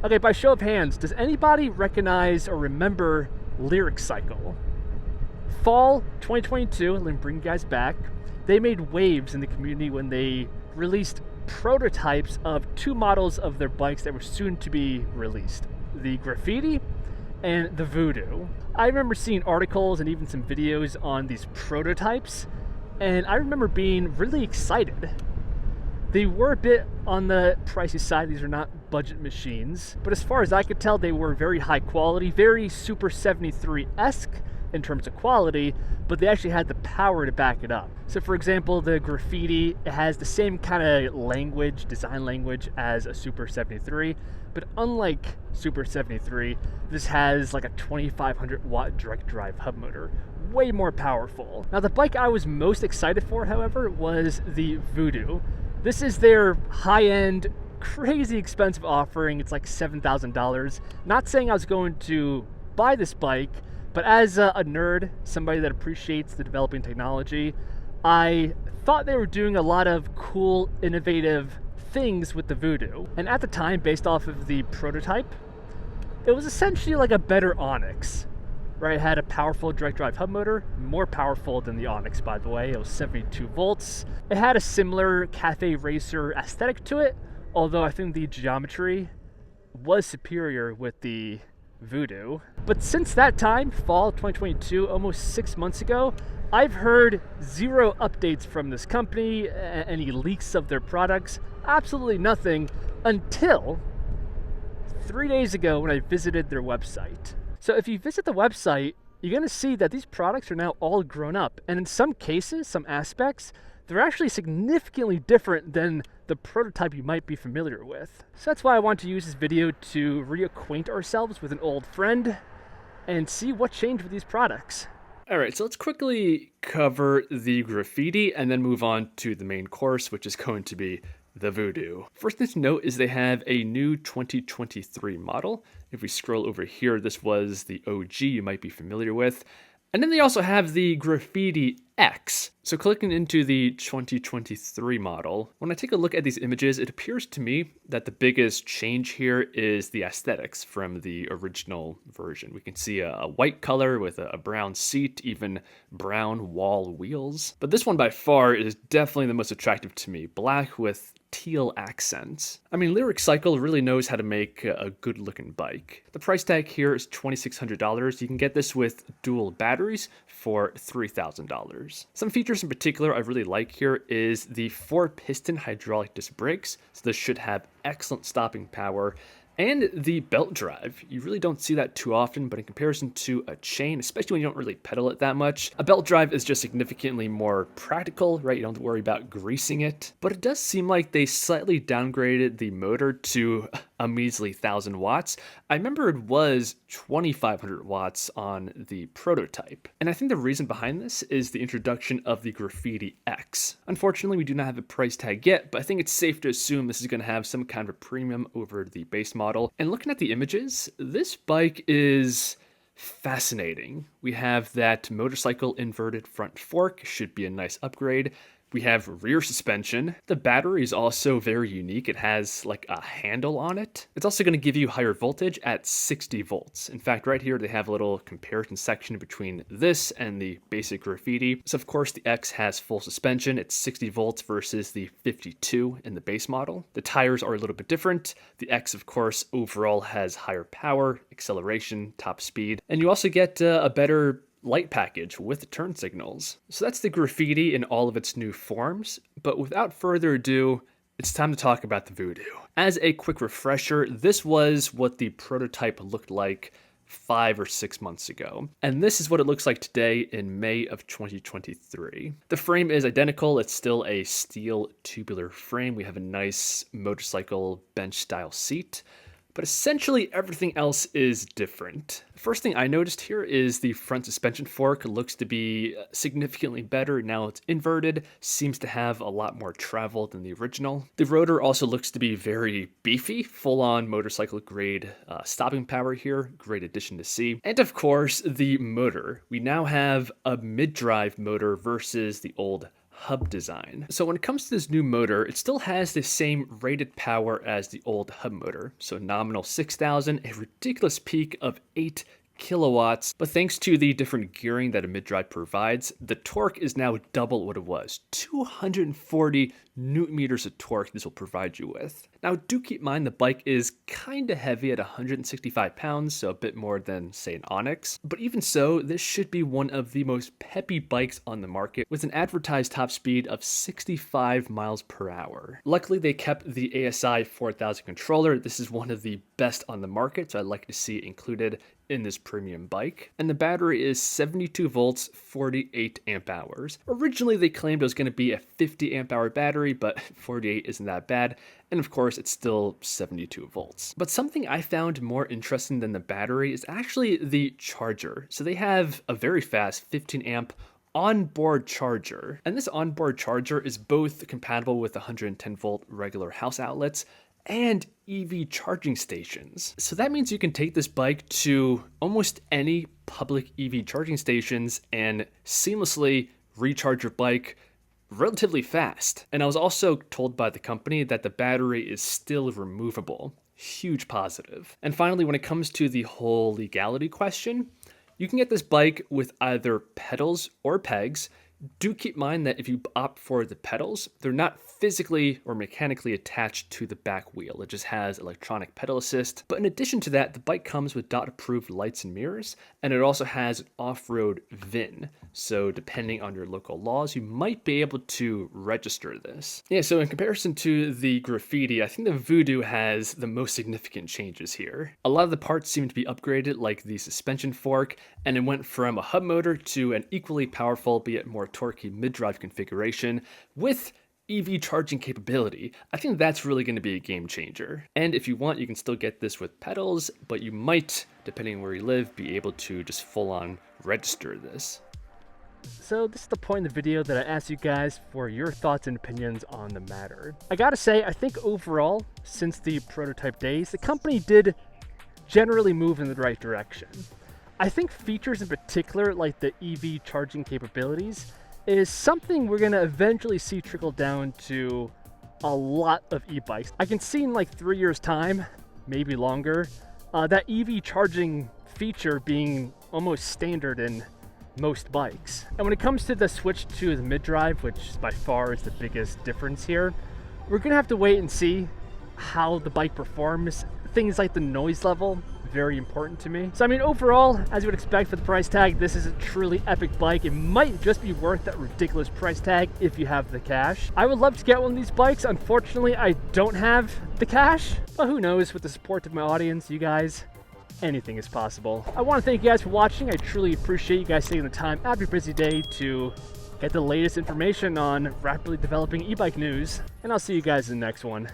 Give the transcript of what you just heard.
Okay, by show of hands, does anybody recognize or remember Lyric Cycle? Fall 2022, let me bring you guys back. They made waves in the community when they released prototypes of two models of their bikes that were soon to be released. The Graffiti and the Voodoo. I remember seeing articles and even some videos on these prototypes, and I remember being really excited. They were a bit on the pricey side. These are not budget machines, but as far as I could tell, they were very high quality, very Super 73-esque in terms of quality, but they actually had the power to back it up. So for example, the Graffiti, it has the same kind of language, design language as a Super 73, but unlike Super 73, this has like a 2500 watt direct drive hub motor, way more powerful. Now the bike I was most excited for, however, was the Voodoo. This is their high-end, crazy expensive offering. It's like $7,000. Not saying I was going to buy this bike, but as a nerd, somebody that appreciates the developing technology, I thought they were doing a lot of cool, innovative things with the Voodoo. And at the time, based off of the prototype, it was essentially like a better Onyx, right? It had a powerful direct drive hub motor, more powerful than the Onyx, by the way. It was 72 volts. It had a similar cafe racer aesthetic to it, although I think the geometry was superior with the Voodoo. But since that time, fall 2022, almost 6 months ago, I've heard zero updates from this company, any leaks of their products, absolutely nothing, until 3 days ago when I visited their website. So if you visit the website, you're going to see that these products are now all grown up, and in some cases, some aspects, they're actually significantly different than the prototype you might be familiar with. So that's why I want to use this video to reacquaint ourselves with an old friend and see what changed with these products. All right, so let's quickly cover the Graffiti and then move on to the main course, which is going to be the Voodoo. First thing to note is they have a new 2023 model. If we scroll over here, this was the OG you might be familiar with. And then they also have the Graffiti X. So clicking into the 2023 model, when I take a look at these images, it appears to me that the biggest change here is the aesthetics from the original version. We can see a white color with a brown seat, even brown wall wheels. But this one by far is definitely the most attractive to me, black with teal accents. I mean, Lyric Cycle really knows how to make a good looking bike. The price tag here is $2,600. You can get this with dual batteries for $3,000. Some features in particular I really like here is the 4-piston hydraulic disc brakes. So this should have excellent stopping power. And the belt drive. You really don't see that too often, but in comparison to a chain, especially when you don't really pedal it that much, a belt drive is just significantly more practical, right? You don't have to worry about greasing it. But it does seem like they slightly downgraded the motor to a measly 1,000 watts. I remember it was 2,500 watts on the prototype. And I think the reason behind this is the introduction of the Graffiti X. Unfortunately, we do not have a price tag yet, but I think it's safe to assume this is going to have some kind of a premium over the base model. And looking at the images, this bike is fascinating. We have that motorcycle inverted front fork, should be a nice upgrade. We have rear suspension. The battery is also very unique. It has like a handle on it. It's also going to give you higher voltage at 60 volts. In fact, right here, they have a little comparison section between this and the basic Graffiti. So of course, the X has full suspension. It's 60 volts versus the 52 in the base model. The tires are a little bit different. The X, of course, overall has higher power, acceleration, top speed, and you also get a better light package with turn signals. So that's the Graffiti in all of its new forms, but without further ado, it's time to talk about the Voodoo. As a quick refresher, this was what the prototype looked like 5 or 6 months ago. And this is what it looks like today in May of 2023. The frame is identical. It's still a steel tubular frame. We have a nice motorcycle bench style seat. But essentially everything else is different. The first thing I noticed here is the front suspension fork looks to be significantly better. Now it's inverted, seems to have a lot more travel than the original. The rotor also looks to be very beefy, full-on motorcycle grade stopping power here, great addition to see. And of course, the motor. We now have a mid-drive motor versus the old hub design. So when it comes to this new motor, it still has the same rated power as the old hub motor. So nominal 6,000, a ridiculous peak of 8 kilowatts, but thanks to the different gearing that a mid-drive provides, the torque is now double what it was. 240 newton meters of torque this will provide you with. Now do keep in mind the bike is kind of heavy at 165 pounds, so a bit more than say an Onyx, but even so, this should be one of the most peppy bikes on the market with an advertised top speed of 65 miles per hour. Luckily they kept the ASI 4000 controller. This is one of the best on the market, so I'd like to see it included in this premium bike. And the battery is 72 volts, 48 amp hours. Originally they claimed it was going to be a 50 amp hour battery, but 48 isn't that bad. And of course it's still 72 volts. But something I found more interesting than the battery is actually the charger. So they have a very fast 15 amp onboard charger. And this onboard charger is both compatible with 110 volt regular house outlets and EV charging stations. So that means you can take this bike to almost any public EV charging stations and seamlessly recharge your bike relatively fast. And I was also told by the company that the battery is still removable. Huge positive. And finally, when it comes to the whole legality question, you can get this bike with either pedals or pegs. Do keep in mind that if you opt for the pedals, they're not physically or mechanically attached to the back wheel. It just has electronic pedal assist. But in addition to that, the bike comes with DOT-approved lights and mirrors, and it also has an off-road VIN. So depending on your local laws, you might be able to register this. Yeah, so in comparison to the graffiti, I think the voodoo has the most significant changes here. A lot of the parts seem to be upgraded, like the suspension fork, and it went from a hub motor to an equally powerful, be it more torquey mid-drive configuration with EV charging capability. I think that's really going to be a game changer. And if you want, you can still get this with pedals, but you might, depending on where you live, be able to just full on register this. So this is the point in the video that I asked you guys for your thoughts and opinions on the matter. I gotta say, I think overall, since the prototype days, the company did generally move in the right direction. I think features in particular, like the EV charging capabilities, is something we're gonna eventually see trickle down to a lot of e-bikes. I can see in like 3 years time, maybe longer, that EV charging feature being almost standard in most bikes. And when it comes to the switch to the mid-drive, which by far is the biggest difference here, we're gonna have to wait and see how the bike performs. Things like the noise level, very important to me. So I mean, overall, as you would expect for the price tag, this is a truly epic bike. It might just be worth that ridiculous price tag if you have the cash. I would love to get one of these bikes. Unfortunately, I don't have the cash, but who knows, with the support of my audience, you guys, anything is possible. I want to thank you guys for watching. I truly appreciate you guys taking the time out of your busy day to get the latest information on rapidly developing e-bike news, and I'll see you guys in the next one.